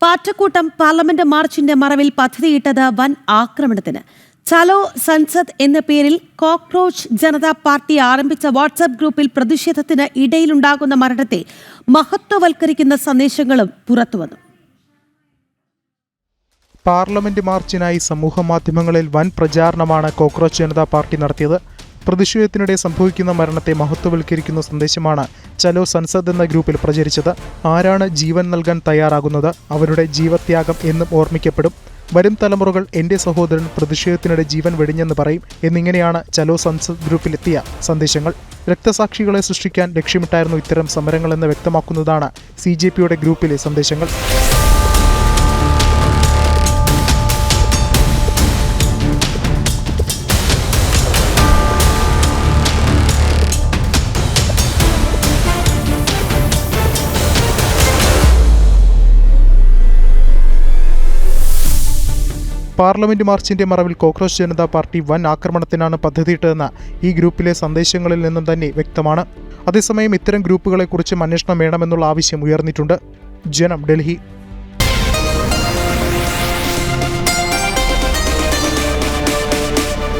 പാറ്റക്കൂട്ടം parliament മാർച്ചിന്റെ മറവിൽ പദ്ധതിയിട്ടത് വൻ ആക്രമണത്തിന്. ചലോ സൻസദ് എന്ന പേരിൽ കോക്രോച്ച് ജനതാ പാർട്ടി ആരംഭിച്ച വാട്സ്ആപ്പ് ഗ്രൂപ്പിൽ പ്രതിഷേധത്തിന് ഇടയിലുണ്ടാകുന്ന മരണത്തെ മഹത്വവൽക്കരിക്കുന്ന സന്ദേശങ്ങളും പുറത്തുവന്നു. പാർലമെന്റ് മാർച്ചിനായി സമൂഹമാധ്യമങ്ങളിൽ വൻ പ്രചാരണമാണ് കോക്രോച്ച് ജനതാ പാർട്ടി നടത്തിയത്. പ്രതിഷേധത്തിനിടെ സംഭവിക്കുന്ന മരണത്തെ മഹത്വവൽക്കരിക്കുന്ന സന്ദേശമാണ് ചലോ സൻസദ് എന്ന ഗ്രൂപ്പിൽ പ്രചരിച്ചത്. ആരാണ് ജീവൻ നൽകാൻ തയ്യാറാകുന്നത്, അവരുടെ ജീവത്യാഗം എന്നും ഓർമ്മിക്കപ്പെടും. വരും തലമുറകൾ എൻ്റെ സഹോദരൻ പ്രതിഷേധത്തിനിടെ ജീവൻ വെടിഞ്ഞെന്ന് പറയും എന്നിങ്ങനെയാണ് ചലോ സൻസദ് ഗ്രൂപ്പിലെത്തിയ സന്ദേശങ്ങൾ. രക്തസാക്ഷികളെ സൃഷ്ടിക്കാൻ ലക്ഷ്യമിട്ടായിരുന്നു ഇത്തരം സമരങ്ങളെന്ന് വ്യക്തമാക്കുന്നതാണ് CJPയുടെ ഗ്രൂപ്പിലെ സന്ദേശങ്ങൾ. പാർലമെന്റ് മാർച്ചിന്റെ മറവിൽ കോക്രോച്ച് ജനതാ പാർട്ടി വൻ ആക്രമണത്തിനാണ് പദ്ധതിയിട്ടതെന്ന് ഈ ഗ്രൂപ്പിലെ സന്ദേശങ്ങളിൽ നിന്നും തന്നെ വ്യക്തമാണ്. അതേസമയം ഇത്തരം ഗ്രൂപ്പുകളെക്കുറിച്ചും അന്വേഷണം വേണമെന്നുള്ള ആവശ്യം ഉയർന്നിട്ടുണ്ട്. ജനം, ഡൽഹി.